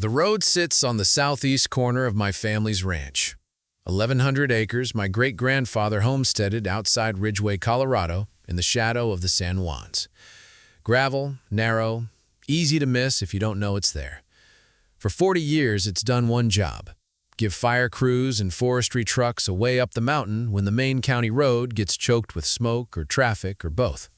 The road sits on the southeast corner of my family's ranch. 1,100 acres my great-grandfather homesteaded outside Ridgway, Colorado, in the shadow of the San Juans. Gravel, narrow, easy to miss if you don't know it's there. For 40 years, it's done one job: give fire crews and forestry trucks a way up the mountain when the main county road gets choked with smoke or traffic or both.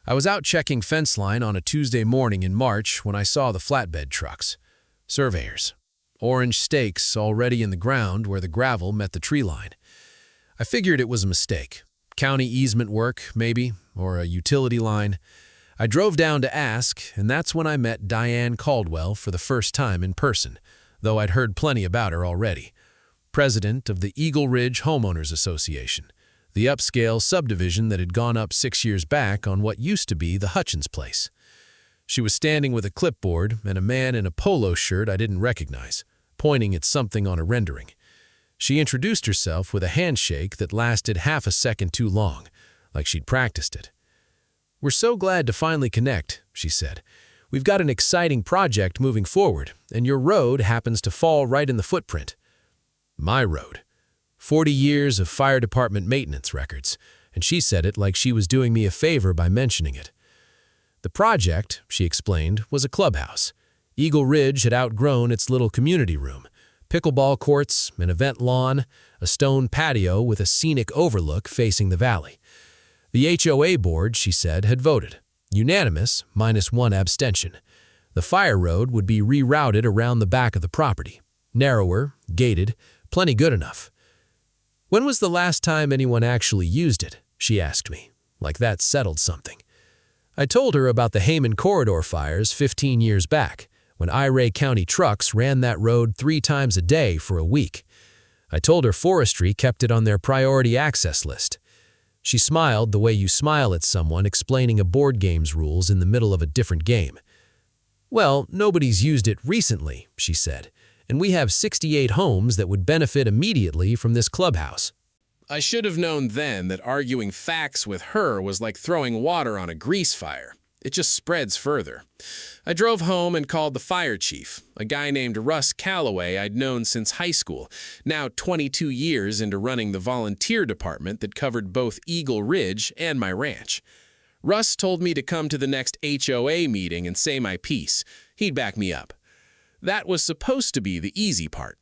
I was out checking fence line on a Tuesday morning in March when I saw the flatbed trucks. Surveyors. Orange stakes already in the ground where the gravel met the tree line. I figured it was a mistake. County easement work, maybe, or a utility line. I drove down to ask, and that's when I met Diane Caldwell for the first time in person, though I'd heard plenty about her already. President of the Eagle Ridge Homeowners Association, the upscale subdivision that had gone up 6 years back on what used to be the Hutchins place. She was standing with a clipboard and a man in a polo shirt I didn't recognize, pointing at something on a rendering. She introduced herself with a handshake that lasted half a second too long, like she'd practiced it. "We're so glad to finally connect," she said. "We've got an exciting project moving forward, and your road happens to fall right in the footprint." My road. 40 years of fire department maintenance records, and she said it like she was doing me a favor by mentioning it. The project, she explained, was a clubhouse. Eagle Ridge had outgrown its little community room. Pickleball courts, an event lawn, a stone patio with a scenic overlook facing the valley. The HOA board, she said, had voted. Unanimous, minus one abstention. The fire road would be rerouted around the back of the property. Narrower, gated, plenty good enough. "When was the last time anyone actually used it?" she asked me, like that settled something. I told her about the Hayman Corridor fires 15 years back, when Irae County trucks ran that road 3 times a day for a week. I told her forestry kept it on their priority access list. She smiled the way you smile at someone explaining a board game's rules in the middle of a different game. "Well, nobody's used it recently," she said, "and we have 68 homes that would benefit immediately from this clubhouse." I should have known then that arguing facts with her was like throwing water on a grease fire. It just spreads further. I drove home and called the fire chief, a guy named Russ Calloway I'd known since high school, now 22 years into running the volunteer department that covered both Eagle Ridge and my ranch. Russ told me to come to the next HOA meeting and say my piece. He'd back me up. That was supposed to be the easy part.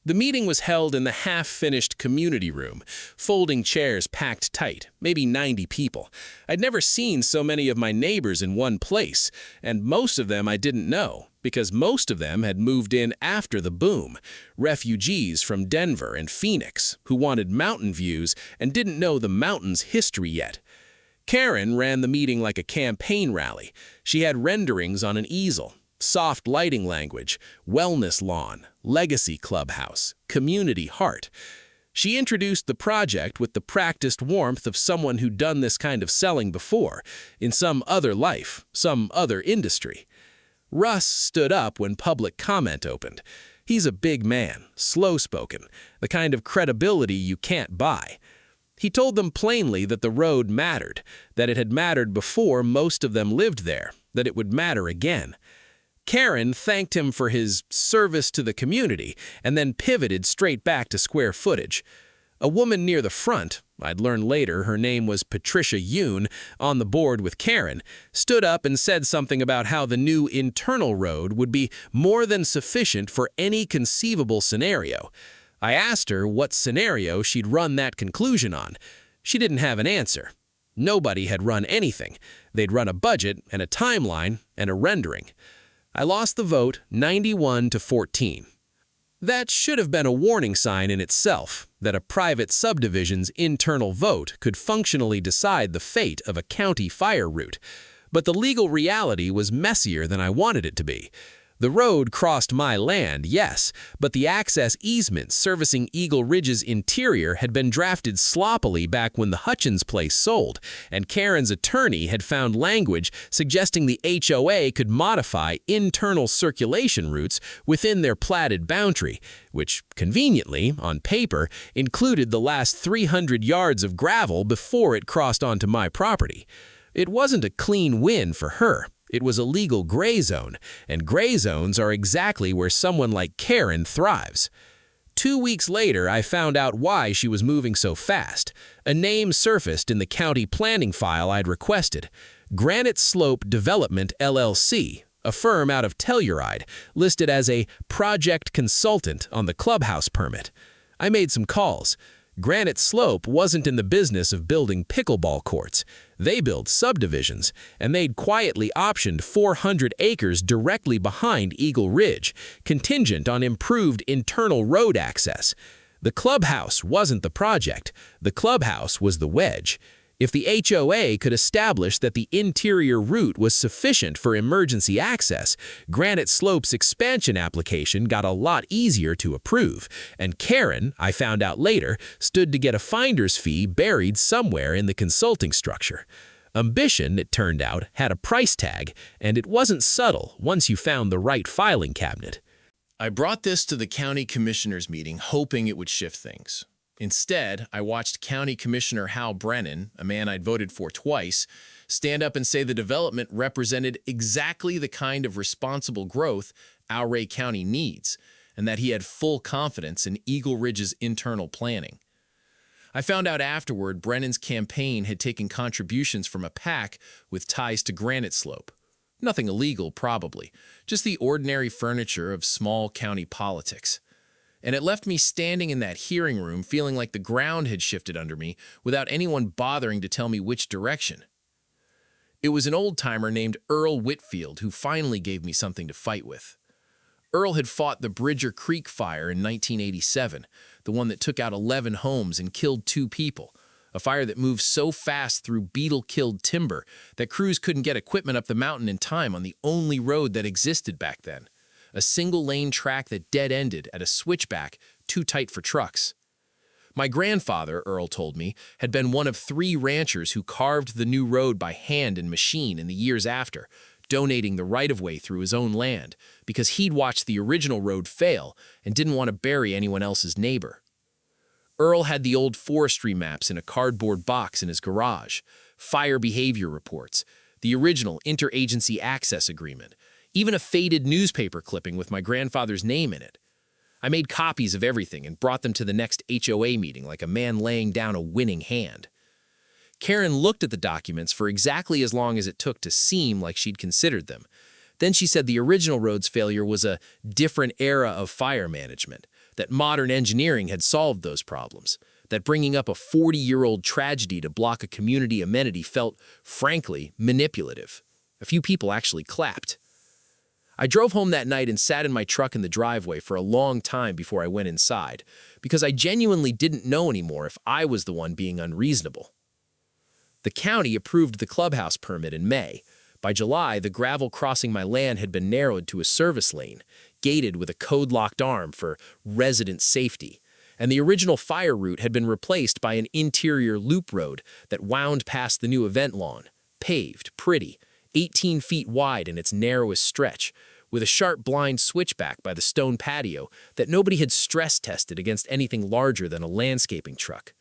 The meeting was held in the half-finished community room, folding chairs packed tight, maybe 90 people. I'd never seen so many of my neighbors in one place, and most of them I didn't know, because most of them had moved in after the boom, refugees from Denver and Phoenix who wanted mountain views and didn't know the mountain's history yet. Karen ran the meeting like a campaign rally. She had renderings on an easel. Soft lighting language, wellness lawn, legacy clubhouse, community heart. She introduced the project with the practiced warmth of someone who'd done this kind of selling before, in some other life, some other industry. Russ stood up when public comment opened. He's a big man, slow-spoken, the kind of credibility you can't buy. He told them plainly that the road mattered, that it had mattered before most of them lived there, that it would matter again. Karen thanked him for his service to the community and then pivoted straight back to square footage. A woman near the front, I'd learn later her name was Patricia Yoon, on the board with Karen, stood up and said something about how the new internal road would be more than sufficient for any conceivable scenario. I asked her what scenario she'd run that conclusion on. She didn't have an answer. Nobody had run anything. They'd run a budget and a timeline and a rendering. I lost the vote 91-14. That should have been a warning sign in itself, that a private subdivision's internal vote could functionally decide the fate of a county fire route. But the legal reality was messier than I wanted it to be. The road crossed my land, yes, but the access easement servicing Eagle Ridge's interior had been drafted sloppily back when the Hutchins place sold, and Karen's attorney had found language suggesting the HOA could modify internal circulation routes within their platted boundary, which, conveniently, on paper, included the last 300 yards of gravel before it crossed onto my property. It wasn't a clean win for her, It was a legal gray zone, and gray zones are exactly where someone like Karen thrives. 2 weeks later, I found out why she was moving so fast. A name surfaced in the county planning file I'd requested: Granite Slope Development, LLC, a firm out of Telluride, listed as a project consultant on the Clubhouse permit. I made some calls. Granite Slope wasn't in the business of building pickleball courts. They built subdivisions, and they'd quietly optioned 400 acres directly behind Eagle Ridge, contingent on improved internal road access. The clubhouse wasn't the project. The clubhouse was the wedge. If the HOA could establish that the interior route was sufficient for emergency access, Granite Slope's expansion application got a lot easier to approve, and Karen, I found out later, stood to get a finder's fee buried somewhere in the consulting structure. Ambition, it turned out, had a price tag, and it wasn't subtle once you found the right filing cabinet. I brought this to the county commissioners meeting hoping it would shift things. Instead, I watched County Commissioner Hal Brennan, a man I'd voted for twice, stand up and say the development represented exactly the kind of responsible growth Ouray County needs, and that he had full confidence in Eagle Ridge's internal planning. I found out afterward Brennan's campaign had taken contributions from a PAC with ties to Granite Slope. Nothing illegal, probably, just the ordinary furniture of small county politics. And it left me standing in that hearing room feeling like the ground had shifted under me without anyone bothering to tell me which direction. It was an old-timer named Earl Whitfield who finally gave me something to fight with. Earl had fought the Bridger Creek fire in 1987, the one that took out 11 homes and killed 2 people, a fire that moved so fast through beetle-killed timber that crews couldn't get equipment up the mountain in time on the only road that existed back then. A single-lane track that dead-ended at a switchback too tight for trucks. My grandfather, Earl told me, had been one of 3 ranchers who carved the new road by hand and machine in the years after, donating the right-of-way through his own land because he'd watched the original road fail and didn't want to bury anyone else's neighbor. Earl had the old forestry maps in a cardboard box in his garage, fire behavior reports, the original interagency access agreement, even a faded newspaper clipping with my grandfather's name in it. I made copies of everything and brought them to the next HOA meeting like a man laying down a winning hand. Karen looked at the documents for exactly as long as it took to seem like she'd considered them. Then she said the original road's failure was a different era of fire management, that modern engineering had solved those problems, that bringing up a 40-year-old tragedy to block a community amenity felt, frankly, manipulative. A few people actually clapped. I drove home that night and sat in my truck in the driveway for a long time before I went inside, because I genuinely didn't know anymore if I was the one being unreasonable. The county approved the clubhouse permit in May. By July, the gravel crossing my land had been narrowed to a service lane, gated with a code-locked arm for resident safety, and the original fire route had been replaced by an interior loop road that wound past the new event lawn, paved, pretty, 18 feet wide in its narrowest stretch, with a sharp blind switchback by the stone patio that nobody had stress-tested against anything larger than a landscaping truck.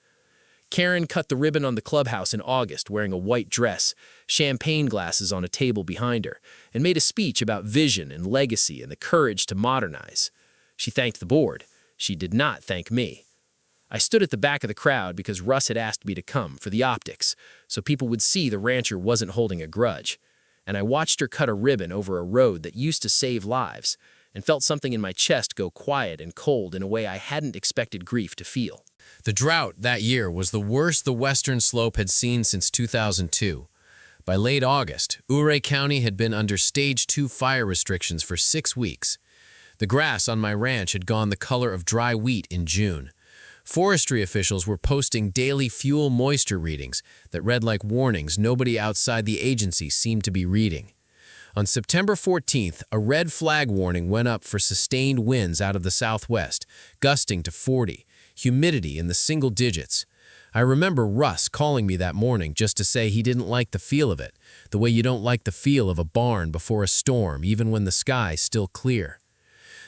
Karen cut the ribbon on the clubhouse in August wearing a white dress, champagne glasses on a table behind her, and made a speech about vision and legacy and the courage to modernize. She thanked the board. She did not thank me. I stood at the back of the crowd because Russ had asked me to come for the optics, so people would see the rancher wasn't holding a grudge. And I watched her cut a ribbon over a road that used to save lives, and felt something in my chest go quiet and cold in a way I hadn't expected grief to feel. The drought that year was the worst the Western Slope had seen since 2002. By late August, Ouray County had been under Stage 2 fire restrictions for 6 weeks. The grass on my ranch had gone the color of dry wheat in June. Forestry officials were posting daily fuel moisture readings that read like warnings nobody outside the agency seemed to be reading. On September 14th, a red flag warning went up for sustained winds out of the southwest, gusting to 40, humidity in the single digits. I remember Russ calling me that morning just to say he didn't like the feel of it, the way you don't like the feel of a barn before a storm, even when the sky's still clear.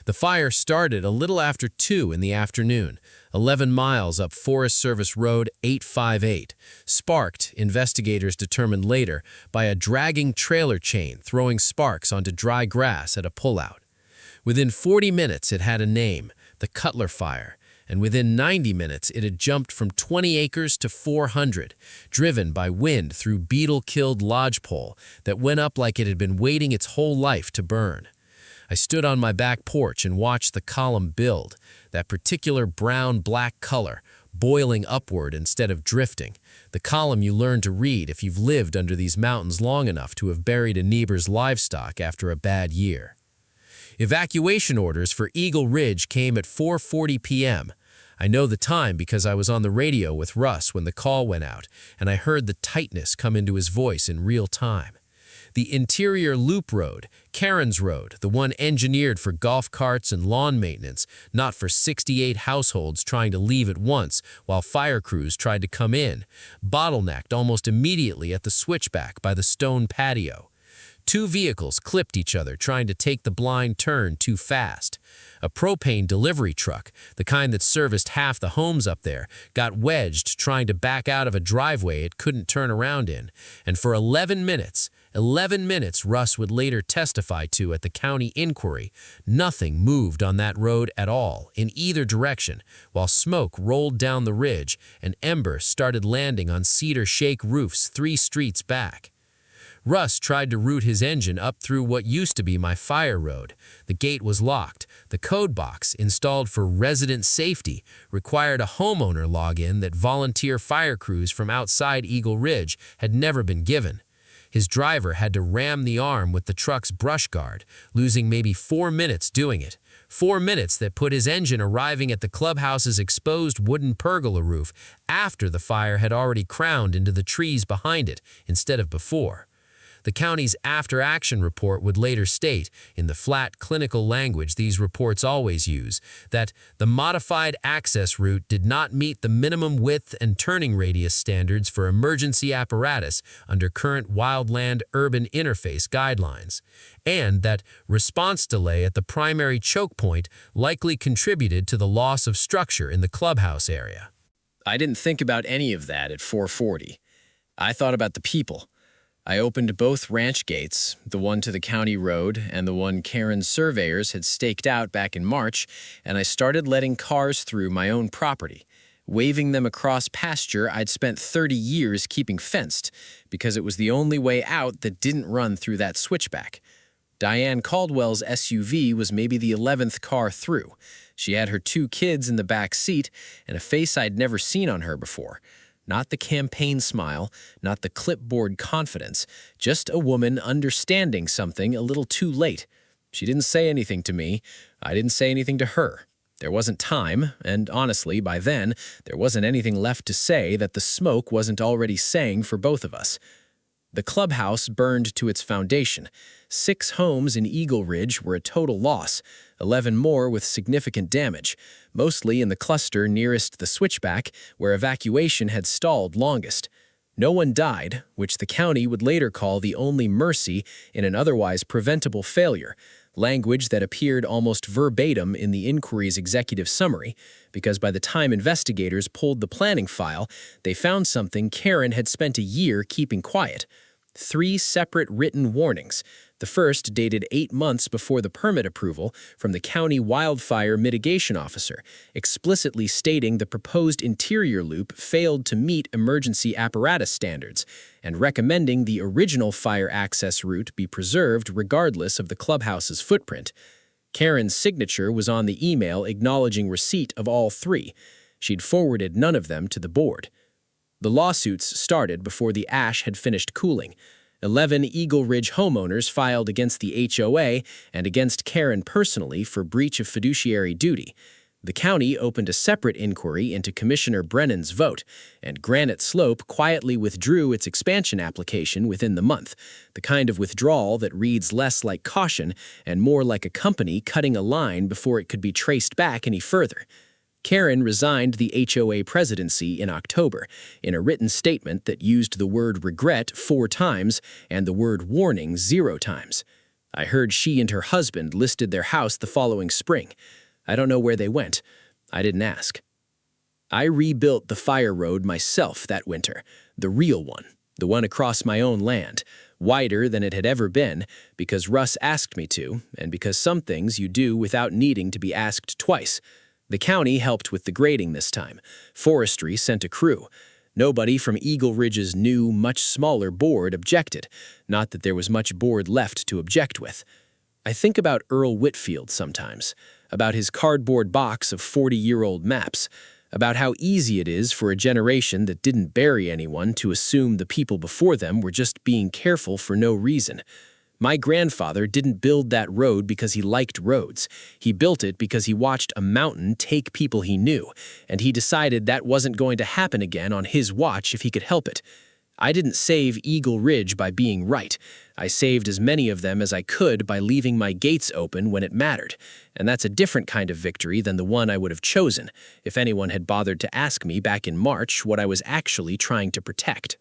The fire started a little after 2 in the afternoon, 11 miles up Forest Service Road 858, sparked, investigators determined later, by a dragging trailer chain throwing sparks onto dry grass at a pullout. Within 40 minutes it had a name, the Cutler Fire, and within 90 minutes it had jumped from 20 acres to 400, driven by wind through beetle-killed lodgepole that went up like it had been waiting its whole life to burn. I stood on my back porch and watched the column build, that particular brown-black color, boiling upward instead of drifting, the column you learn to read if you've lived under these mountains long enough to have buried a neighbor's livestock after a bad year. Evacuation orders for Eagle Ridge came at 4:40 p.m. I know the time because I was on the radio with Russ when the call went out, and I heard the tightness come into his voice in real time. The interior loop road, Karen's Road, the one engineered for golf carts and lawn maintenance, not for 68 households trying to leave at once while fire crews tried to come in, bottlenecked almost immediately at the switchback by the stone patio. 2 vehicles clipped each other trying to take the blind turn too fast. A propane delivery truck, the kind that serviced half the homes up there, got wedged trying to back out of a driveway it couldn't turn around in, and for 11 minutes, Russ would later testify to at the county inquiry, nothing moved on that road at all, in either direction, while smoke rolled down the ridge and embers started landing on cedar shake roofs 3 streets back. Russ tried to route his engine up through what used to be my fire road. The gate was locked. The code box, installed for resident safety, required a homeowner login that volunteer fire crews from outside Eagle Ridge had never been given. His driver had to ram the arm with the truck's brush guard, losing maybe 4 minutes doing it. 4 minutes that put his engine arriving at the clubhouse's exposed wooden pergola roof after the fire had already crowned into the trees behind it instead of before. The county's after-action report would later state, in the flat clinical language these reports always use, that the modified access route did not meet the minimum width and turning radius standards for emergency apparatus under current wildland-urban interface guidelines, and that response delay at the primary choke point likely contributed to the loss of structure in the clubhouse area. I didn't think about any of that at 4:40. I thought about the people. I opened both ranch gates, the one to the county road and the one Karen's surveyors had staked out back in March, and I started letting cars through my own property, waving them across pasture I'd spent 30 years keeping fenced, because it was the only way out that didn't run through that switchback. Diane Caldwell's SUV was maybe the 11th car through. She had her 2 kids in the back seat and a face I'd never seen on her before. Not the campaign smile, not the clipboard confidence, just a woman understanding something a little too late. She didn't say anything to me. I didn't say anything to her. There wasn't time, and honestly, by then, there wasn't anything left to say that the smoke wasn't already saying for both of us. The clubhouse burned to its foundation. 6 homes in Eagle Ridge were a total loss, 11 more with significant damage, mostly in the cluster nearest the switchback where evacuation had stalled longest. No one died, which the county would later call the only mercy in an otherwise preventable failure, language that appeared almost verbatim in the inquiry's executive summary, because by the time investigators pulled the planning file, they found something Karen had spent a year keeping quiet. 3 separate written warnings, the first dated 8 months before the permit approval from the county wildfire mitigation officer, explicitly stating the proposed interior loop failed to meet emergency apparatus standards, and recommending the original fire access route be preserved regardless of the clubhouse's footprint. Karen's signature was on the email acknowledging receipt of all 3. She'd forwarded none of them to the board. The lawsuits started before the ash had finished cooling. 11 Eagle Ridge homeowners filed against the HOA and against Karen personally for breach of fiduciary duty. The county opened a separate inquiry into Commissioner Brennan's vote, and Granite Slope quietly withdrew its expansion application within the month, the kind of withdrawal that reads less like caution and more like a company cutting a line before it could be traced back any further. Karen resigned the HOA presidency in October in a written statement that used the word regret 4 times and the word warning 0 times. I heard she and her husband listed their house the following spring. I don't know where they went. I didn't ask. I rebuilt the fire road myself that winter, the real one, the one across my own land, wider than it had ever been, because Russ asked me to, and because some things you do without needing to be asked twice. The county helped with the grading this time. Forestry sent a crew. Nobody from Eagle Ridge's new, much smaller board objected, not that there was much board left to object with. I think about Earl Whitfield sometimes, about his cardboard box of 40-year-old maps, about how easy it is for a generation that didn't bury anyone to assume the people before them were just being careful for no reason. My grandfather didn't build that road because he liked roads. He built it because he watched a mountain take people he knew, and he decided that wasn't going to happen again on his watch if he could help it. I didn't save Eagle Ridge by being right. I saved as many of them as I could by leaving my gates open when it mattered, and that's a different kind of victory than the one I would have chosen if anyone had bothered to ask me back in March what I was actually trying to protect.